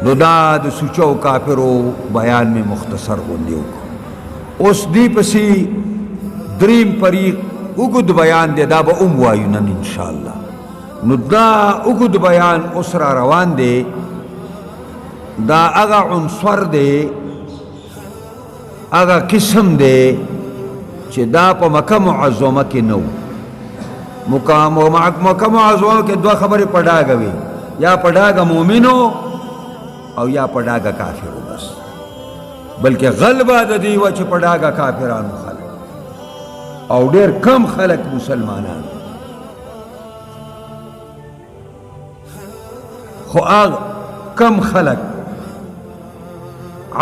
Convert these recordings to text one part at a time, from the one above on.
نو دا د سوچو کافرو بیان میں مختصر غندیو کو اس دی پسی دریم پریق اگد بیان دے دا با وایونن انشاءاللہ. نو دا اگد بیان اس را روان دے دا اگا عنصر دے اگا قسم دے چی دا پا مکہ معظمہ کی نو مکہ معظمہ کے دو خبر پڑھاگا وی یا پڑھاگا مومنو او یا پڑھاگا کافرو بس بلکہ غلبہ دا دیوہ چی پڑھاگا کافرانو خلق او دیر کم خلق مسلمانان خو آگ کم خلق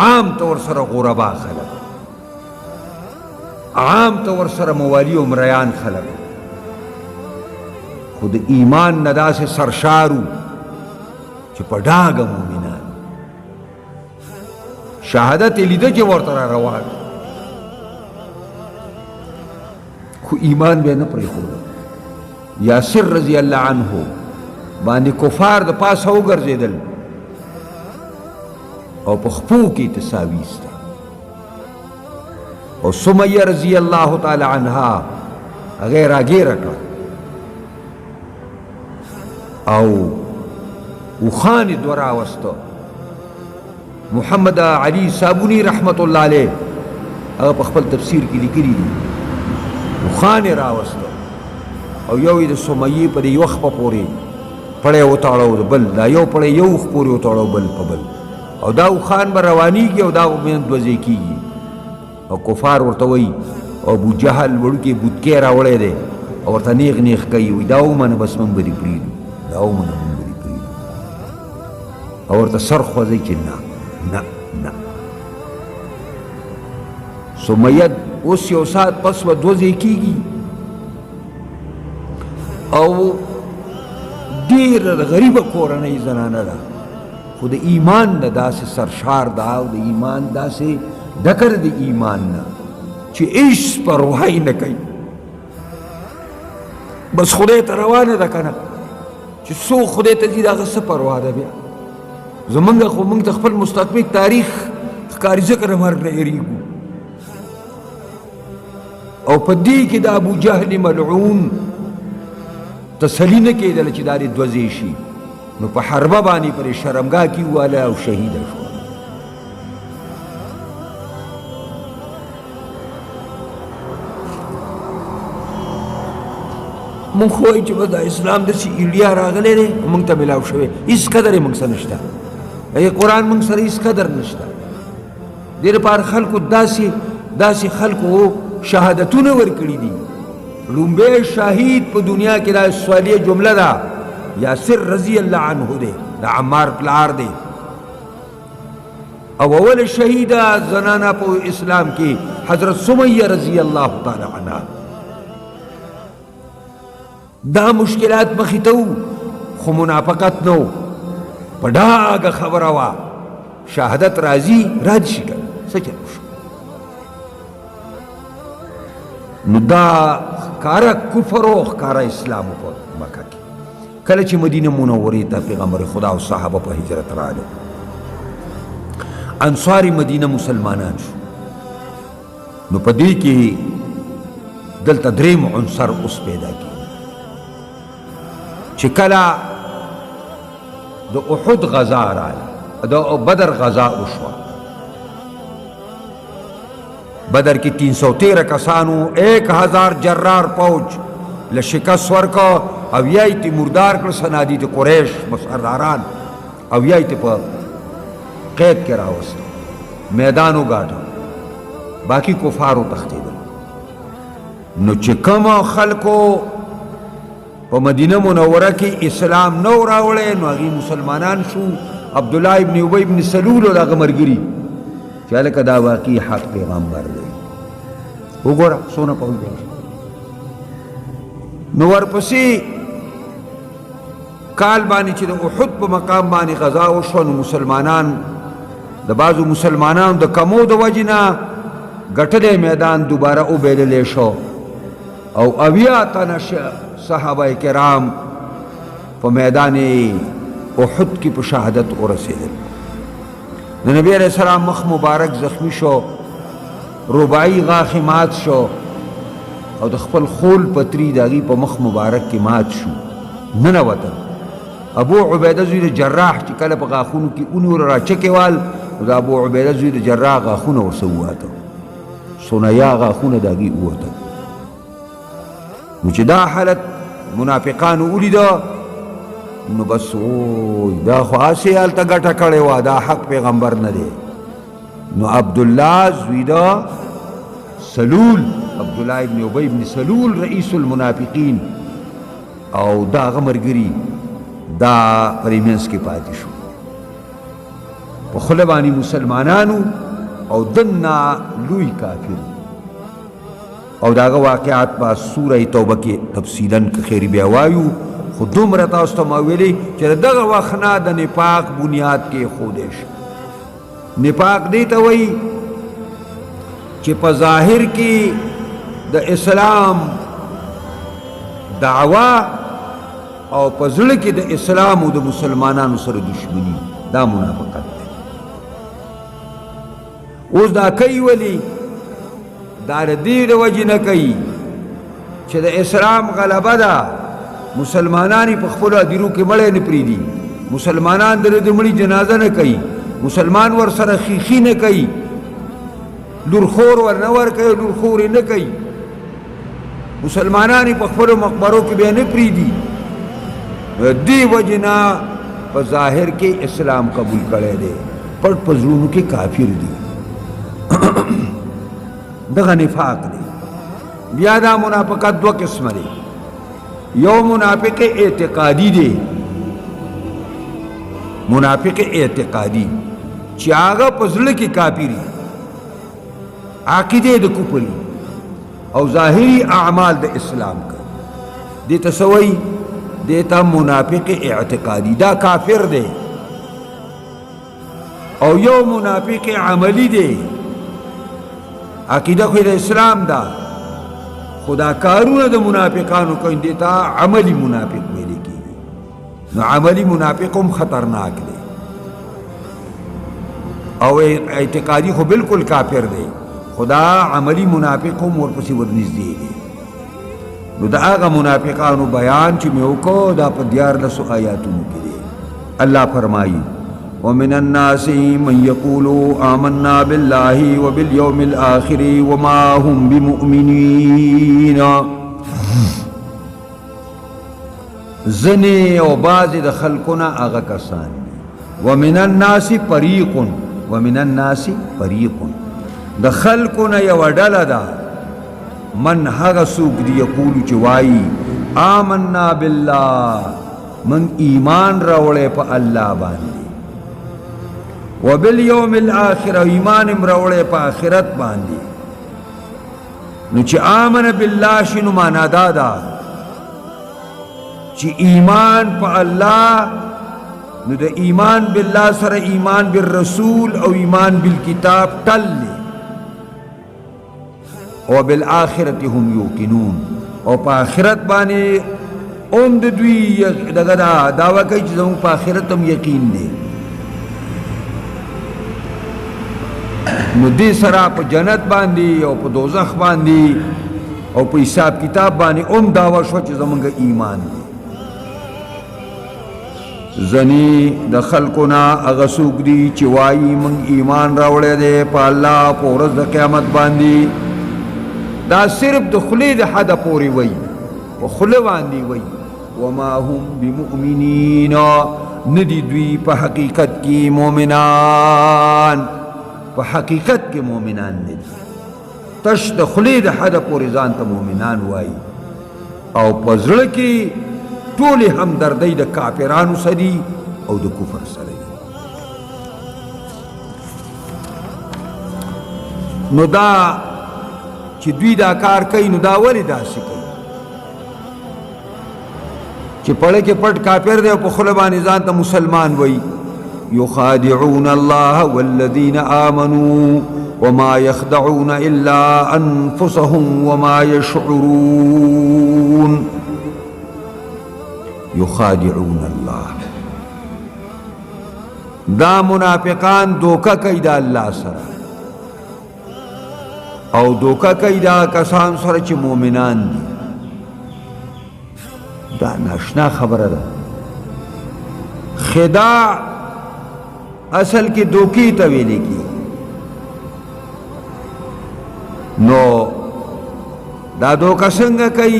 عام طور سر غربا خلق عام طور سر موالی و مریان خلق خود ایمان ندا سے سرشارو چی پڑھاگا مومنان شہادت لیدہ چی ورطرہ روان خو ایمان بے نپری خود یاسر رضی اللہ عنہ باندې کفار د پاس هو ګرځیدل او په خپو کې تساویستا او سمیہ رضی اللہ تعالی عنہا غیر اگیر کړ او وخان دورا وستو محمد علی صابونی رحمت اللہ علیہ هغه په خپل تفسیر کې لیکلی دی وخان راوستو او یو د سمیہ په یو خپ پورې پڑے اتاڑو بل دا یو پڑے یو پوری اتاڑو بل پبل او دا خان بر روانی کی او دا من دوزے کی او کفار ورتوی او ابو جہل وړو کې بوتکې راوړې ده او ورته نیغ نیغ کوي دا ومن بس من بری پریدو دا ومن من بری پریدو او ورته سر خوځي چې نه نه نه سمیہ اوس یو سات پس و دوزے کیږي او دیر غریب کورنۍ زنانه ده خو د ایمان نه داسې سرشار ده او د ایمان داسې ډکر د ایمان نه چې هیڅ پرواهی نه کوي بس خدای ته روانه ده که نه چې څوک خدای ته ځي د هغه څه پروا ده بیا زمونږ خو موږ د خپل مستقبل تاریخ ښکاري ځکه د مرګ نه هېرېږو او په دې کې د ابو جهل ملعون تسلی نه کېدل چې دا دې دوزې شي نو په حربه باندې پرې شرمګاه کې واله او شهیده شو مونږ خو وایو چې بس دا اسلام داسې ایډیا راغلی دی مونږ ته میلاو شوی هېڅ قدر یې مونږ سره نشته قرآن مونږ سره هېڅ قدر نشته دې لپاره خلکو داسې خلکو شهادتونه ورکړي دي لومبے شہید پا دنیا کی دا سوالیہ جملہ دا یاسر رضی اللہ عنہ دے دا عمار پلار دے او اول شہیدہ زنانہ پا اسلام کی حضرت سمیہ رضی اللہ تعالی عنہ دا مشکلات مخیتو خو منافقت نو پڑھاگا خبر ہوا شہادت راضی راج شکر سچل شو نو دا کارا کفر و کارا اسلام پا مکہ کی کله چې مدینه منوره ته پیغمبر خدا او صحابه په هجرت راغلو انصاری مدینه مسلمانان شو نو په دې کې دلته دریم عنصر اوس پیدا کی چې کله د احد غزا راغله د بدر غزا وشوه بدر کی 313 کسانو 1000 جرار پوج لشکست ورکا او یایتی مردار کر سنادیت قریش مسرداران او یایتی پا قید کے راوست میدانو گاٹا باقی کفارو تختیدن نو چکم خلقو پا مدینہ منورہ کی اسلام نو راوڑے نو اگی مسلمانان شو عبداللہ ابن عبی ابن سلول و دا غمرگری چالک دا واقعی حق پیغمبر دے وہ گورا سونا پہنچ جائے نو ورپسی کال بانی چی دا احد پا مقام بانی غزا وشو نو مسلمانان دا بازو مسلمانان دا کمو دا وجنا گٹلے میدان دوبارہ او بیللے شو او 80 تنه صحابه کرام په میدان احد کې په شهادت ورسېدل. د نبی علیہ السلام مخ مبارک زخمی شو، رباعي غاښ مات شو او د خپل خول پتری د هغې په مخ مبارک کې مات شو، ننوتل. ابو عبیده زوی د جراح چې کله په غاښونو کې ونیول راچکې وال، نو د ابو عبیده زوی د جراح غاښونه ورسه وواته، سونیا غاښونه د هغې ووتل. نو چې دا حالت منافقانو ولیده نو بس وای دا خو هسې هلته ګټه کړې وه، دا حق پیغمبر نه دی. نو عبدالله زوی د سلول، عبدالله ابن ابی ابن سلول رئیس المنافقین او دا هغه ملګري دا په دې منځ کې پاتې شو. په خوله باندې مسلمانانو او دنه لوی کافر، او دا هغه واقعات په سوره توبه کې تفصیلا که خیر بیا وایو، خو دومره تاسو ته ما ویلي چې د دغه وخت نه د نفاق بنیاد کې ایښودی شي. نفاق دې ته وایي چې په ظاهر کې د اسلام دعوه او په زړه کې د اسلام او د مسلمانانو سره دشمني، دا منافقت دی. اوس دا کوي ولې؟ دا د دې د وجې نه کوي چې د اسلام غلبه ده، مسلمانان په خپلو هدیرو کې مړی نه پرېږدي، مسلمانان د مړي جنازه نه کوي، مسلمان ورسره خیخي نه کوي، لورخور ور نه ورکوي، لورخور یې نه کوي، مسلمانان په خپلو مقبرو کې بیا نه پرېږدي. دې وجې نه په ظاهر کې اسلام قبول کړی دی، پټ په زړونو کې کافر دی. دغه نفاق دی. بیا دا منافقت دو قسمه دی. یو منافق اعتقادي دی، منافق اعتقادي چې هغه په زړه کې کافري، عقیده د کفر او ظاهري اعمال د اسلام کوي، دې ته څه وایي؟ دې ته منافق اعتقادي، دا کافر دی. او یو منافق عملی دی، عقیده خو د اسلام ده، خدا کارونه د منافقانو کوي، دې ته عملی منافق ویل کېږي. نو عملی منافق هم خطرناک دی، او اعتقادي خو بالکل کافر دی، خدا عملی منافق هم ورپسې ورنږدې دی. نو د هغه منافقانو بیان چې مې وکړو دا په 14 آیاتونو کې دی. الله فرمایي ومن الناس من يقول آمنا بالله وباليوم الآخر وما هم بمؤمنين. زنی او بعض د خلقنا هغه کسان، ومن الناس فريق، ومن الناس فريق د خلقنا یو ډله ده، من هغه څوک دی یقول چې وایي آمنا بالله، من ایمان راوړی په الله باندې، وبالیوم الاخر، ایمان م راوړی په آخرت باندې. نو چې آمن بالله شنو معنا دا ده چې ایمان په الله، نو د ایمان بالله سره ایمان بالرسول او ایمان بالکتاب ټل دی. او بالآخرت هم یوقنون، او په آخرت باندې هم د دوی دغه دعوه کوي چې زموږ په آخرت هم یقین دی. نو دې سره په جنت باندې او په دوزخ باندې او په حساب کتاب باندې هم دعوه شو چې زموږ ایمان دی. زنی د خلقنا هغه څوک دي چې وایي موږ ایمان راوړی دی په الله په ورځ د قیامت باندې. دا صرف د خولې د حده پورې وایي، په خوله باندې وایي. وما هم بمؤمنین، ندي دوی په حقیقت کې مؤمنان، په حقیقت کې مؤمنان نه دي، تش د خولې د حده پورې ځان ته مؤمنان وایي، او په زړه کې ټولې همدردۍ د کافرانو سره دي او د کفر سره دي. نو دا چې دوی دا کار کوي، نو دا ولې داسې کوي چې پړه کې پټ کافر دی او په خوله باندې ځان ته مسلمان وایي؟ युखादिऊन अल्लाह वल्लज़ीन आमनू वमा यख़दऊन इल्ला अनफुसहुम वमा यशऊरून। युखादिऊन अल्लाह, दा मुनाफिकान धोखा कई दा अल्लाह सरा او धोखा कई दा कसान सर च मोमिनान दी। دا नाशना खबर है। खिदा असल की धोखी तवेली की नो दा धोखा संग कई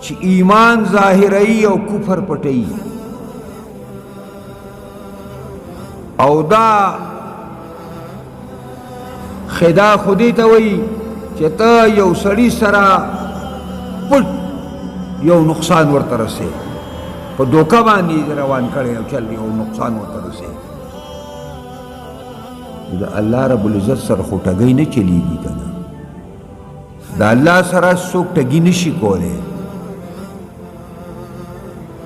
च ईमान जाहिरई और कुफर पटई او دا खिदा खुदी तवई चेता यौ सड़ी सरा पुट यौ नुकसान वर्तर से पर धोखा बानी रवान करे चल यौ नुकसान वर्तर से अल्लाह रब्बुल इज्जत सर खोटा गई न चलेगी कना दा अल्लाह सरा सोक टगी नशी कोले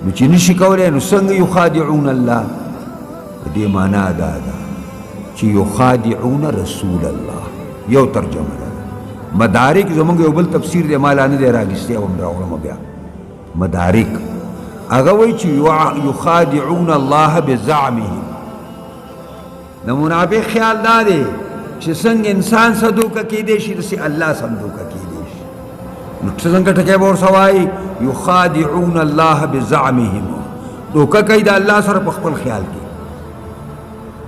नुची नशी कोले नुसंग युखादिऊन अल्लाह दे माना दादा ची युखादिऊन रसूल अल्लाह यो तर्जुमा है। मदारिक जमंग योबल तफसीर दे मालाने दे रागिस्ते हम रावण बया मदारिक अगवई ची युखादिऊन अल्लाह बिज़अमिहिम नमुनाबे ख्याल ना दे ची संग इंसान सदोका की देशी से अल्लाह संदोका की देश नुक्सन का ठके बोर सवाई युखादिऊन अल्लाह बिज़अमिहिम धोखा कई दा अल्लाह सर पखपल ख्याल की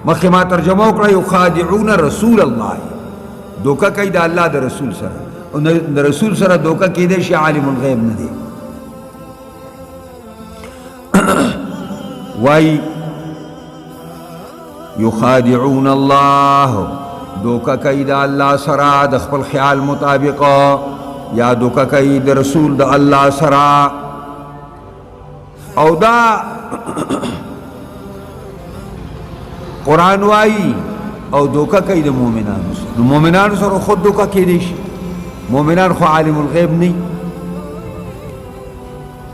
मखिमा तर्जमा करा युखादिऊन रसूल अल्लाह धोखा कई दा अल्लाह द रसूल सर रसूल सर धोखा की दे शे आलिमुल गैब न दे वाई युखादिऊन अल्लाह धोखा कई दा अल्लाह सरा द खपल ख्याल मुताबिक या धोखा कई द रसूल द अल्लाह सरा औ दा कुरान वाई और धोखा कई दे मोमिनान सर खुद धोखा के देश मोमिनान खो आलिमुल गैब नहीं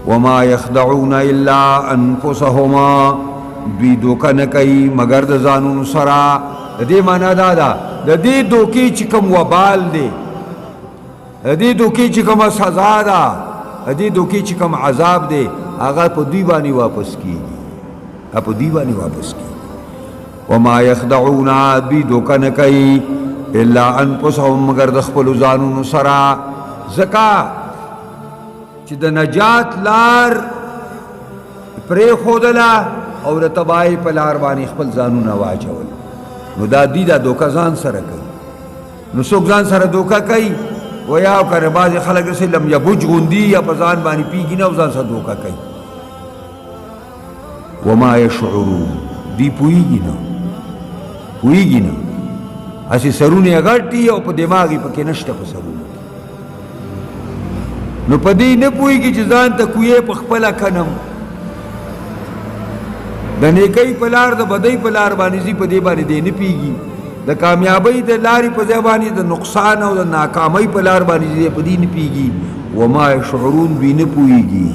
वमा यख़दऊन इल्ला अनफुसहुमा द्वी धोखा न कई मगर द जानून सरा दे माना दादा दे धोखे चिकम वबाल दे दे धोखे चिकम सजा दा दे धोखे चिकम अजाब दे आगा पो दीवानी वापस की अब दीवानी वापस की वमा यख़दऊन भी धोखा न कई इल्ला अनफुसहुम मगर द खपल जानून सरा ज़का च द नजात लार प्रे खोदला और तबाही पलार बानी खपल जानून वाचवल नु दी दा धोखा जान सर कई नु सोक जान सर धोखा कई वया कर बाज खलक से लम यबुज गुंदी या पजान बानी पीगी ना जान सर धोखा कई वमा यशऊरून दी पुईगी ना हुईगी ना ऐसी सरूने अगड़ती और दिमागी पके नष्ट पर सरू नु पदी न पुईगी जजान तक कुए पखपला खनम दने कई पलार द बदई पलार बानी जी पदे बानी दे न पीगी द कामयाबी द लारी पजे बानी द नुकसान और द नाकामी पलार बानी जी पदी न पीगी वमा यशऊरून भी न पुईगी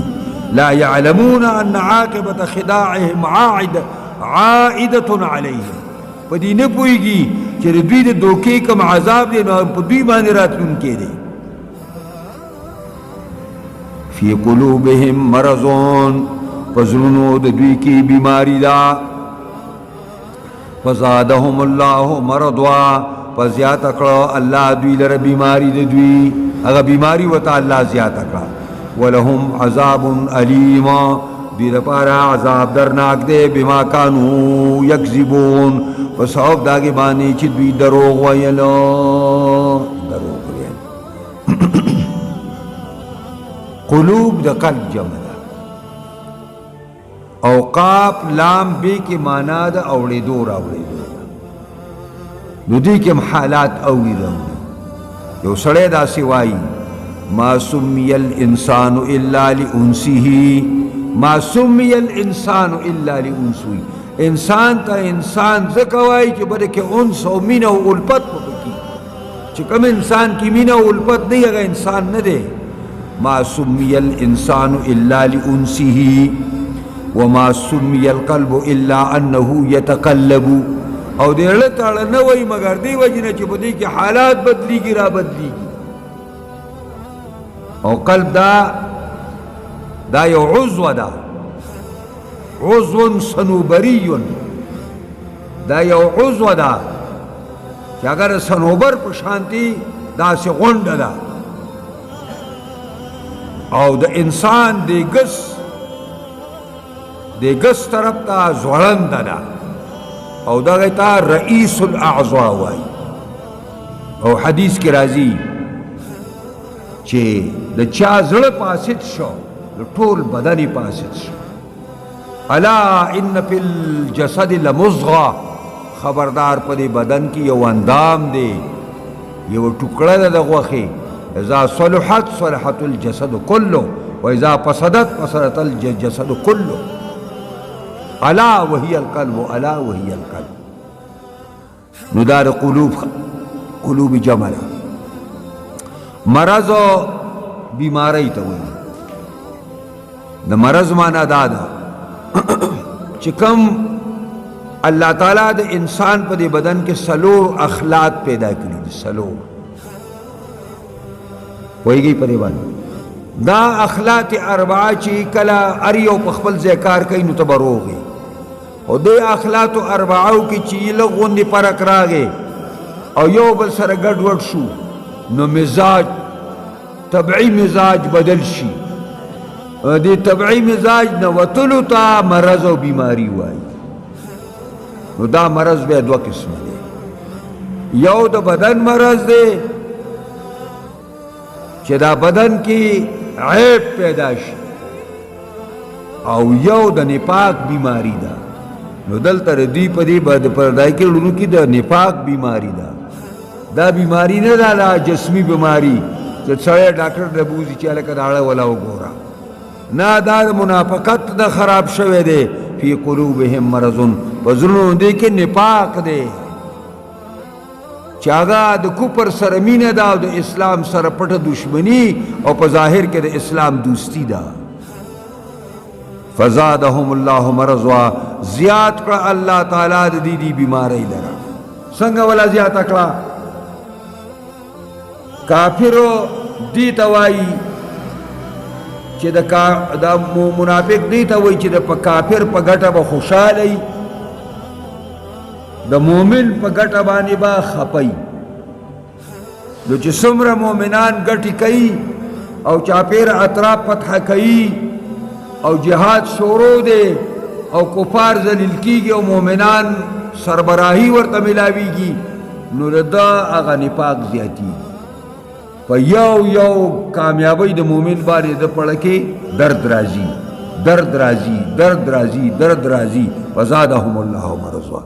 ला यअलमून अन आक़िबत खिदाइहिम आइदतुन अलैहिम पदी न पुईगी चर द्वी दे धोखे कम आजाब दे ना द्वी बाने रात उनके दे फी कुलूबिहिम मरज़ुन पज़ुनो दे द्वी की बीमारी दा फज़ादहुमुल्लाहु मरज़ा पज़ियात अकड़ा अल्लाह द्वी लर बीमारी दे द्वी अगर बीमारी वता अल्लाह ज़ियात अकड़ा वलहुम अज़ाबुन अलीमा दीर पारा अजाब दरनाक दे बिमा कानू यकज़िबून वसौब दागे बानी चित भी दरोग वयलो दरोग वयल कुलूब द कल्ब जमदा औकाप लाम बे के माना द औड़े दो दुदी के हालात औड़ी रौड़ी यो सड़े दा सिवाई मासुमियल इंसान इल्ला लिउंसिही मासुमियल इंसान इल्ला लिउंसिही इंसान ता इंसान ज़कवाई कि बड़े के उन्स और मीना उल्पत की चिकम इंसान की मीना उल्पत नहीं अगर इंसान न दे मासुमियल इंसान इल्ला लिउंसिही وما سمی القلب الا انه یتقلب او دې اړه تاړه نه وای مگر دی وجنه چې په دې کې حالات بدلیږي را بدلیږي او قلب دا یو عضو ده عضو صنوبری دا یو عضو ده چې اگر صنوبر په شانتي داسې غونډه ده او د انسان د ګس طرف ته ځوړنده ده او دغه ته رئیس الاعضاء وای او حدیث کې راځي چې د چا زړه فاسد شو د ټول بدن یې فاسد شو الا ان فی الجسد لمضغه خبردار په دې بدن کې یو اندام دی یو ټوکړه ده د غوښې اذا صلحت صلحت الجسد كله واذا فسدت فسدت الجسد كله الا وهي القلب الا وهي القلب نو دار قلوب جمله مرض او بیماری ته وایي د مرض معنا دا ده چې کوم الله تعالی د انسان په دې بدن کې سلور اخلاق پیدا کړي دي سلور وایي په دې باندې دا اخلاق اربعه چې کله اریو په خپل ذکر کوي نو تبروغي او دې اخلاق اربعه کې چې لغوندې فرق راغی او یو بل سره ګډوډ شو نو مزاج طبعی مزاج بدل شي دې طبعی مزاج نه وتلو ته مرض او بیماری وایي نو دا مرض به دوه قسمه دی یو د بدن مرض دی چې دا بدن کې عیب پیدا شي او یو د نفاق بیماری ده نو دلته دوی په دې باندې پردای کې لونو کې د نفاق بیماری ده دا بیماری نه ده جسمی بیماری چې سړی ډاکټر ته بوزي چې هلکه داړه ولا وګوره نه دا منافقت نه خراب شوی دی فی قلوبهم مرض په زړونو دې کې نفاق دی چې هغه د کفر سره مینه ده او د اسلام سره پټه دشمنی او په ظاهر کې د اسلام دوستی ده فزادهم الله مرضا زیات کړه الله تعالی د دې بیماری لره څنګه ولا زیات کړه کافرو دی ته وایي چې د منافق دی ته وایي چې د کافر په ګټه به خوشحاله وي د مؤمن په ګټه باندې به خپي نو چې څومره مؤمنان ګټې کوي او چاپیر اطراف فتح کوي او جهاد شروع دی او کفار ذلیل کیږي او مؤمنان سربراهي ورته ملاویږي نو دا هغه نفاق زیاتیږي په یو کامیابی د مؤمن باندې د پړه کې درد راځي وزادهم الله مرضا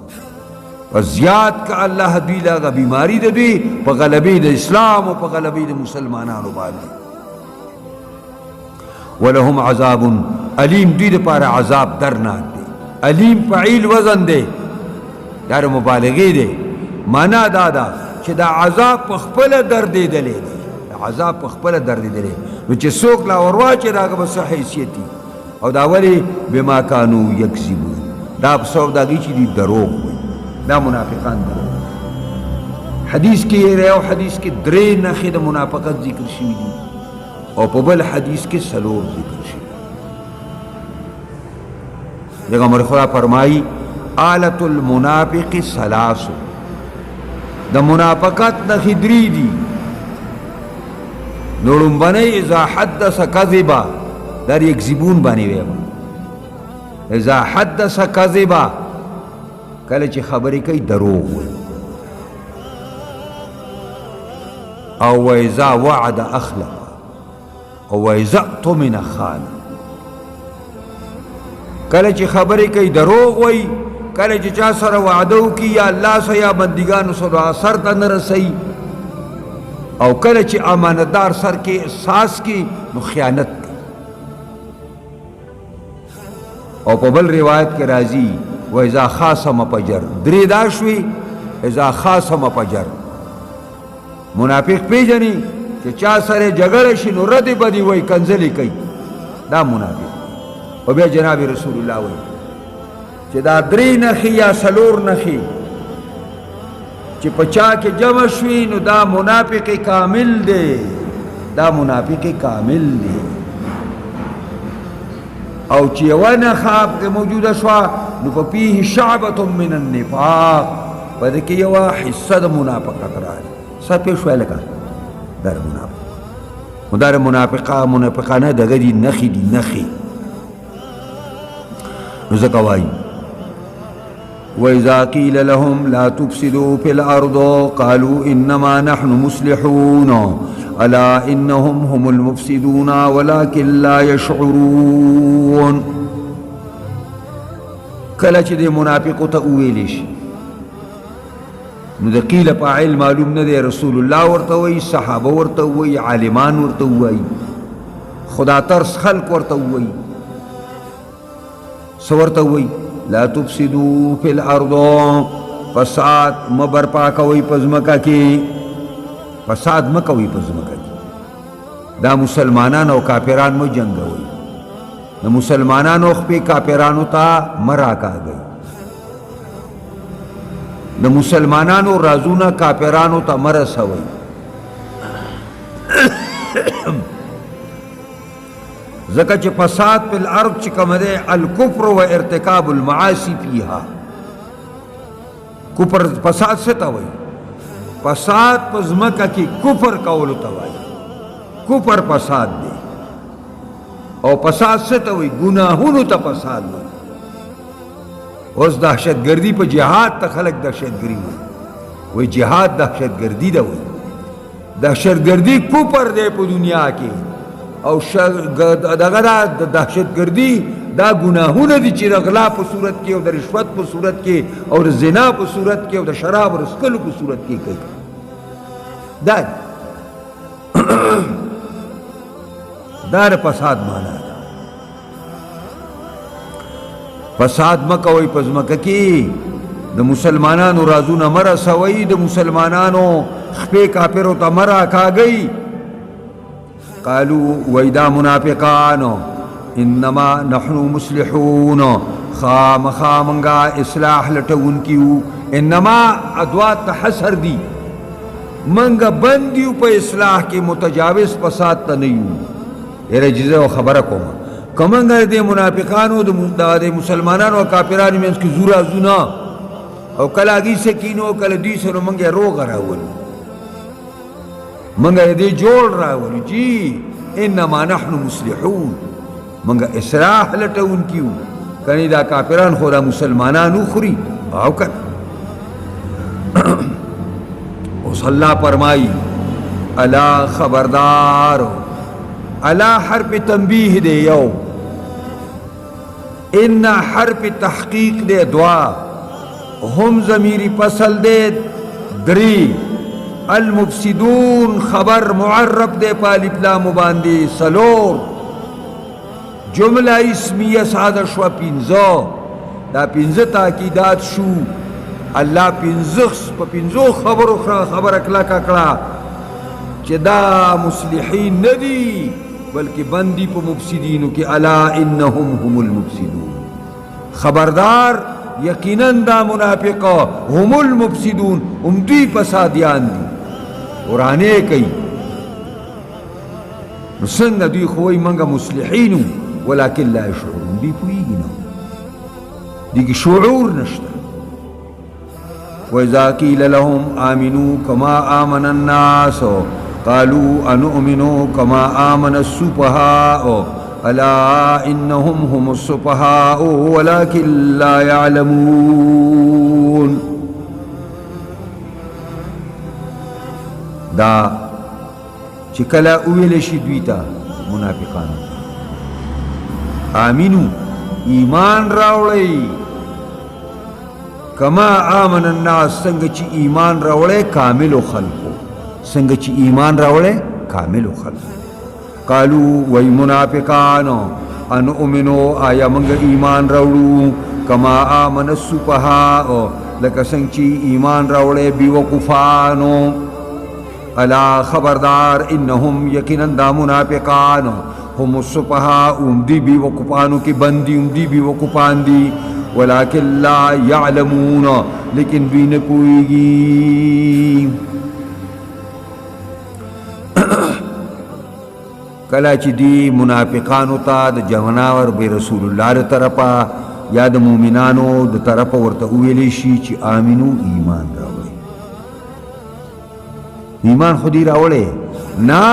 وزیاد کا الله دوی لاغه بیماری ده دوی په غلبې د اسلام او په غلبې د مسلمانانو باندې ولهم عذاب علیم دوی لپاره عذاب درناک دی علیم فعیل وزن دی دا مبالغه دی معنا دا ده چې دا عذاب په خپل درد دی عذاب په خپل درد دی نو چې څوک لا ورواچي داغه به څه حیثیت او دا ولی بما کانوا یکذبون دا په سوداګي چې دی دروغ وي دا منافقان دروغ حدیث کې یو حدیث کې درې نښې د منافقت ذکر شوي دي او په بل حدیث کې څلور ذکر شوي پیغمبر خدا فرمایي آلة المنافق ثلاث د منافقت نښې درې دي نړمبنۍ اذا حدث کذبا در یکذبون باندې ویم اذا حدث کذبا کله چې خبرې کوي دروغ وي او اذا وعد اخلف او اذا اؤتمن خان کله چې خبرې کوي دروغ وي کله چې چا سره وعده وکړي یا الله سره یا بندګانو سره سر ته نه رسوي او کله چې امانتدار سر کې احساس کی نو خیانت کی او په بل روایت کې راځي و اذا خاصم فجر درې دا شوي اذا خاصم فجر منافق پیژني چې چا سره جګړه شي نو ردی بدی وای کنځلې کوي دا منافق او بیا جناب رسول الله وایي چې دا درې نښې یا څلور نښې چې په چا کې جمع شوي نو دا منافق کامل دی، دا منافق کامل دی. او چې یوه نښه پکې موجوده شوه نو په فیه شعبة من النفاق، په دې کې یوه حصه د منافقت راغلي. څه پېښ شوی لکه دا د منافق نو دا د منافقانه دغه دي نښې دي نښې. نو ځکه وایي وإذا قيل لهم لا تفسدوا في الأرض قالوا إنما نحن مصلحون ألا إنهم هم المفسدون ولكن لا يشعرون. کله چې د منافقو ته وویلی شي نو د قیل فاعل معلوم نه دی، رسول الله ورته وایي، صحابه ورته وایي، عالمان ورته وایي، خدا ترس خلق ورته وایي. څه ورته وایي؟ لا تفسدوا فی الارض، فساد مبرپا کوئ په ځمکه کې، فساد مه کوئ په ځمکه کې. دا مسلمانان او کافران مه جنګوئ، د مسلمانانو خپې کافرانو ته مه راکاږئ، د مسلمانانو رازونه کافرانو ته مه رسوئ. ځکه چې فساد په الارض چې کوم دی الکفر و ارتکاب المعاصی فیها. کفر فساد څه ته وایي؟ فساد په ځمکه کې کفر کولو ته وایي، کفر فساد دی. او فساد څه ته وایي؟ ګناهونو ته فساد وایي. اوس دهشتګردي په جهاد ته خلک دهشتګري وایي، جهاد دهشتګردي ده وایي. دهشتګردي کفر دی په دنیا کې، او دغه د دهشتګردي دا ګناهونه دي چې د غلا په صورت کې او د رشوت په صورت کې او د زنا په صورت کې او د شراب رسکلو په صورت کې کوي. دا دا د فساد معنا ده. فساد مه کوئ په ځمکه کې، د مسلمانانو رازونه مه رسوئ، د مسلمانانو خپې کافرو ته مه راکاږئ. قالوا ويدا منافقان انما نحن مصلحون، خامخا منگا اصلاح لټون کیو. انما ادوات حسر دی، منگا بندیو په اصلاح کې، متجاوز فساد ته نه یو. یره جزه خبره کوم کومنګ د منافقانو د مسلمانانو او کافرانو منځ کې زورا زونه او کلاګي سکینو کله دوی سره منګه روغ راولو، منگا دې جوړ راولو جی. انما نحن مصلحون، منگا اصلاح لټون کیو. کنی دا کافران خو دا مسلمانانو خوري او کنه. اوس الله فرمائی الا خبردار، الا حرف تنبیه دے یو، ان حرف تحقیق دے دعا، هم ضمیری فصل دے دری، المفسدون خبر معرب دے پالف لام باندې سلور، جمله اسمیه ساده شو پینزو. دا پینزه تاکیدات شو، الله پینزو خبر اکلا ککڑا چې دا مصلحین ندی بلکہ بندی پا مفسدینو کی الا انہم هم المفسدون. خبردار یقیناً دا منافقا هم المفسدون، دوی فسادیان دی. قرآنے کئی سنگ دوی خوئی منگا مصلحینو ولیکن لا شعورون، دی پوئیگی نو، دی کی شعور نشتا. وَإِذَا قِيلَ لَهُمْ آمِنُوا كَمَا آمَنَ النَّاسُ قَالُوا أَنُؤْمِنُوا كَمَا آمَنَ السُّفَهَاءُ أَلَا إِنَّهُمْ هُمُ السُّفَهَاءُ وَلَكِنْ لَا يَعْلَمُونَ. دا چې کله ویل شي دوی ته منافقانو آمینو ایمان راوړی، کما آمن الناس څنګه چې ایمان راوړی کاملو خلقو، څنګه چې ایمان راوړی کاملو خلقو. قالو وی منافقانو انؤمنو آیا منګ ایمان راوړو کما آمن السفهاء لکه څنګه چې ایمان راوړی بیوقوفانو. الا خبردار انهم یقینا دا منافقان हम सुपहा उमदी भी वकुपानों की बंदी उमदी भी वकुपान दी वलाकिन ला यालमून लेकिन भी न पोईगी। कला ची दी मुनाफिकानो ता द जवनावर बे रसूलुल्लाह रे तरफा या द मोमिनानो द तरफा वर्ता उवेली शी ची आमिनु ईमान रावड़े। ईमान खुदी रावड़े ना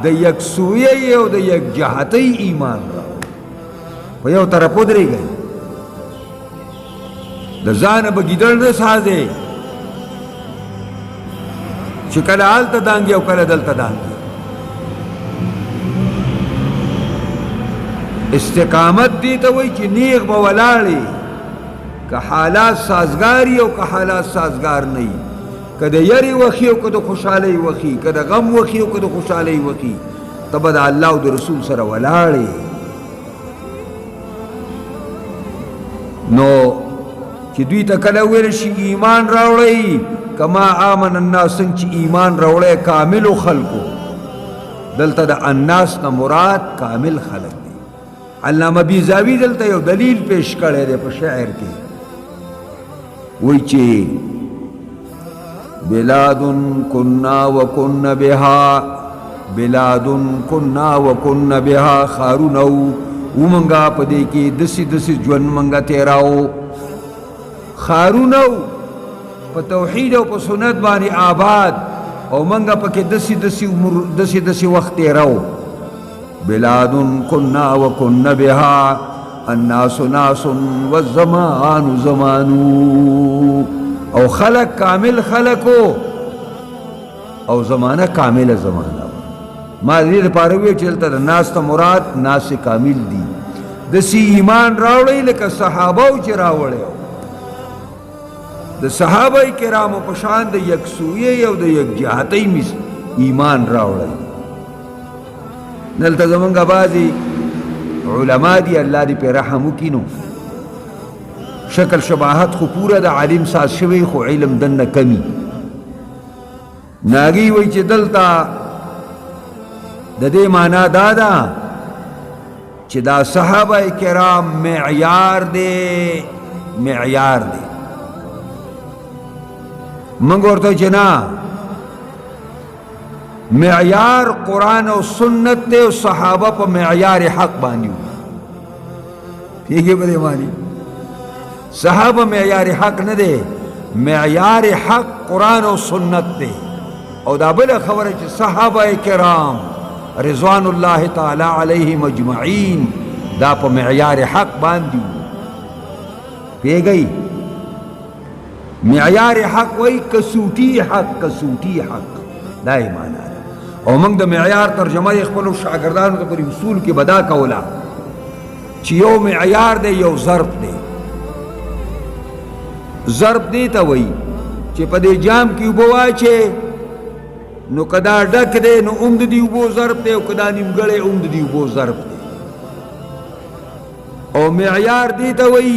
द यक सूये यो द यक जहाते ईमान रावड़े पे यो तरफ उधरी गई द जान बगिदड़ न साजे शिकल आल तदांगे और कल दल तदांगे। इस्तिकामत दी तो वही कि नेक बवलाड़ी का हालात साजगारी और का हालात साजगार नहीं कदे यरी वखी हो कदो खुशहाली वखी कदे गम वखी हो कदो खुशहाली वखी तब अल्लाह द रसूल सर वलाड़ी नो कि दुई तकले हुए शी ईमान रावड़ई कमा आमन अन्नास संच ईमान रावड़े कामिल खल्को दलता द अन्नास न मुराद कामिल खलक दी। अल्लामा बीजावी दलता यो दलील पेश करे दे पर शायर के वही चे बिलादुन कुन्ना व कुन्न बिहा बिलादुन कुन्ना व कुन्न बिहा खारुनौ उमंगा पदे के दसी दसी ज्वन मंगा तेराओ खारुनौ प तौहीद और प सुन्नत बानी आबाद और मंगा पके दसी दसी उम्र दसी दसी वक्त तेराओ। बिलादुन कुन्ना व कुन्न बिहा अन्नासु नासुन व ज़मानु ज़मानु और खलक कामिल खलको और ज़माना कामिल ज़माना मारी पारवे चलता नास त मुराद नास कामिल दी दसी ईमान रावड़े लेका सहाबा च रावड़े द सहाबा किराम पशान द यक सूये यो द यक जहाते मिस ईमान रावड़े नलता जमंगा बाजी उलमा दी अल्लाह दी पे रहमु किनो शक्ल शबाहत को पूरा द आलिम साथ शवे को इल्म दन कमी नागी वही च दलता ददे माना दादा चिदा सहाबा किराम मेयार दे मंगोर तो जना मेयार कुरान और सुन्नत दे सहाबा पर मेयार हक बानियो ठीक है बदे मानी सहाबा मेयार हक न दे मेयार हक कुरान और सुन्नत दे और दाबल खबर है सहाबा किराम रिज़वानुल्लाह ताला अलैहिम अजमईन दा प मेयार हक बांधी पे गई मेयार हक वही कसूटी हक दाई माना और मंग द मेयार तर्जमा खपलो शागिर्दान तो पूरी उसूल के बदा कौला चियो मेयार दे यो ज़र्ब दे तो वही चे पदे जाम की उबवा चे नो कदा डक दे नो उम्द दी उबो ज़र्ब दे कदा निमगड़े उम्द दी उबो ज़र्ब दे और मेयार दी तो वही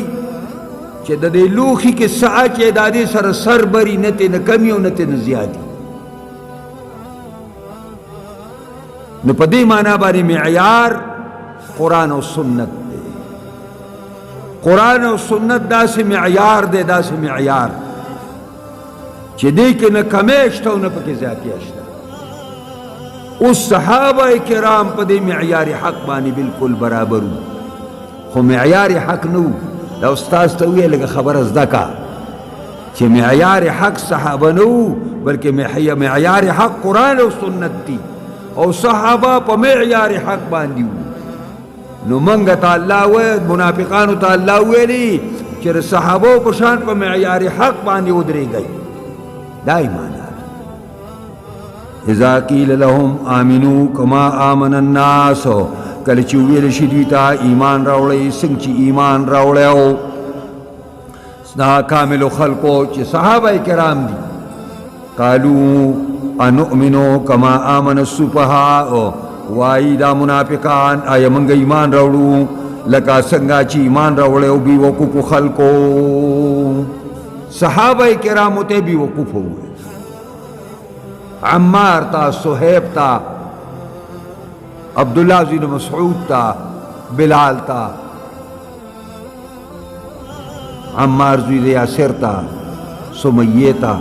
चे दे लूखी के सा चे दादे सर सर बरी नते न कमियों नते न ज्यादी न पदे माना बारी मेयार कुरान और सुन्नत दे कुरान और सुन्नत दा से मेयार दे दा से मेयार चे दे के न कमेश्ता न पके ज्यादा अश्ता उस सहाबा किराम पदे मेयार हक बानी बिल्कुल बराबर हो मेयार हक नू दा उस्ताद तो ये लगा खबर अज़दा का चे मेयार हक सहाबा नू बल्कि मेयार हक कुरान और सुन्नत थी और सहाबा प मेयार हक बांधी नो मंगा ताल्ला वे मुनाफिकान ताल्ला वेली चे सहाबो पशान प मेयार हक बांधी उधरे गई दाई माना इज़ा क़ील लहुम आमिनू कमा आमन अन्नास कल चुवेल शिदीता ईमान रावड़े सिंची ईमान रावड़े हो सना कामिल खल्को चे सहाबा किराम दी कालू अनुमिनो कमा आमन सुपहा वाईदा मुनाफिकान आय मंग ईमान रावड़ू लका संगा ची ईमान रावड़े हो भी वकूफ खल्को सहाबा किराम होते भी वकूफ हुए अम्मार था सुहेब था عبداللہ بن مسعود تا، بلال تا، عمار زوی د یاسر تا، سمیہ تا،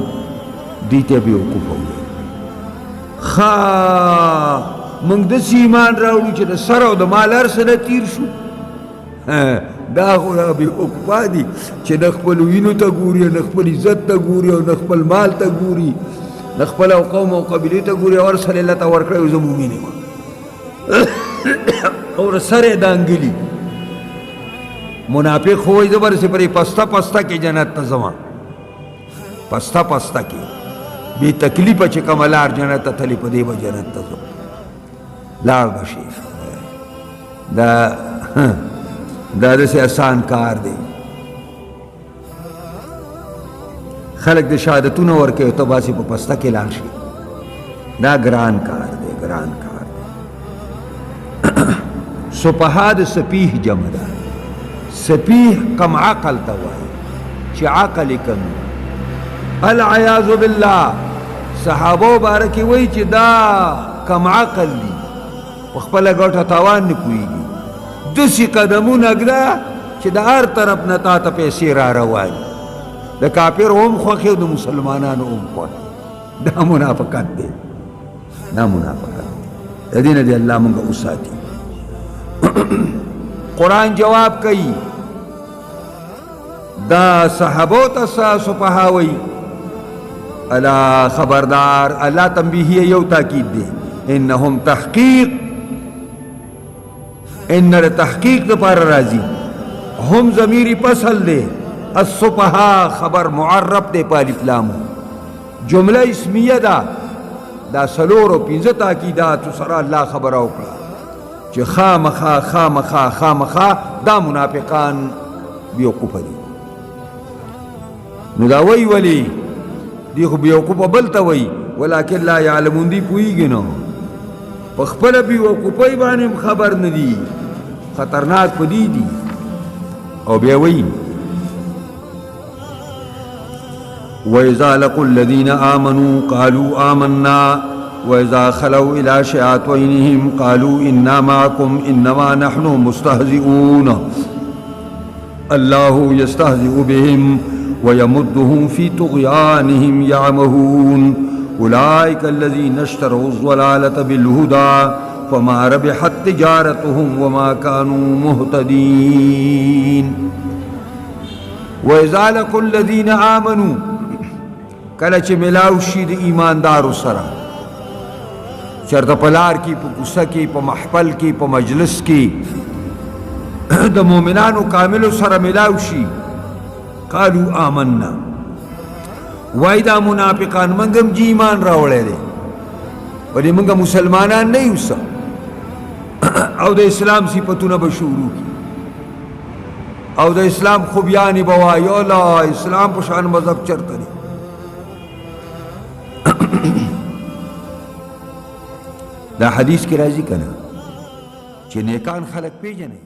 دیتے بیوقوف ہوئے. منگ دسی ایمان راوڑی چه دا سر او دا مال ارسنه تیر شو. دا خورا بیوقوفا دی چه نخپل وینو تا گوری، نخپل عزت تا گوری، نخپل مال تا گوری، نخپل او قوم او قبیلی تا گوری، اور سر اللہ تا ورکڑے او زمومینی ما اور سر دانگلی منافق ہوئی زبر سے پری پستا پستا کی جنت تا زمان، پستا پستا کی بی تکلیف چه کمالار جنت تا تلی پا دیبا جنت تا زمان لار بشیف. دا سے آسان کار دے. خلق دا شہادتون ورکے تو باسی پا پستا کے لانشی. دا گران کار دے، گران کار دے. سپہا دا سپیح جمع دا. سپیح کم عقل توائی چی عقل کم. العیاذ باللہ صحابو بارکی وی چی دا کم عقل لی وخپل گوٹا تاوان نکوئی گی. دسی قدمون اگدا چی دا ہر طرف نتا تا پیسی را روانی. دا کافر اوم خوخی و دا مسلمانان اوم خوخی. دا منافقت دے، دا منافقت دے. دین دے اللہ منگا اساتی. قرآن جواب کئی دا صحابو تسا سپہاوئی اللہ خبردار. اللہ تنبیہی یو تاکید دے انہم تحقیق ان تحقیق دا پار رازی ہم ضمیری پسل دے السپہا خبر معرب دے پالی پلامو جملہ اسمیہ دا دا سلور و پینزہ تاکیدات سرا اللہ خبر اوکلا چی خامخا خامخا خامخا دا منافقان بیوقوف دی. نو دا وی ولی دیکھو بیوقوف بلتا وی ولیکن لا یعلمون دی پوئی گنو پخپل بیوقوفی بانیم خبر ندی خطرناک پدی دی. او بیوئی وَإِذَا لَقُوا الَّذِينَ آمَنُوا قَالُوا آمَنَّا وَإِذَا خَلَوْا إِلَى شَيَاطِينِهِمْ قَالُوا إِنَّا مَعَكُمْ إِنَّمَا نَحْنُ مُسْتَهْزِئُونَ اللَّهُ يَسْتَهْزِئُ بِهِمْ وَيَمُدُّهُمْ فِي طُغْيَانِهِمْ يَعْمَهُونَ أولئك الذين اشتروا الضلالة بالهدى فما ربحت تجارتهم وما كانوا مهتدين. وإذا لقوا الذين آمنوا کلچ ملاوشی د ایماندارو سرا چرت پلار کی پا کسا کی پا محفل کی پا مجلس کی د مومنانو کاملو سرا ملاوشی قالوا آمنا وائی دا منافقان منگم جی ایمان راوڑے دے ولی منگا مسلمانان نہیں اسا او دا اسلام صفتنا بشورو کی او دا اسلام خوبیانی بوائی اولا اسلام پشان مذہب چرتا دی. دا حدیث کی راضی کنا چی نیکان خلق پی جنے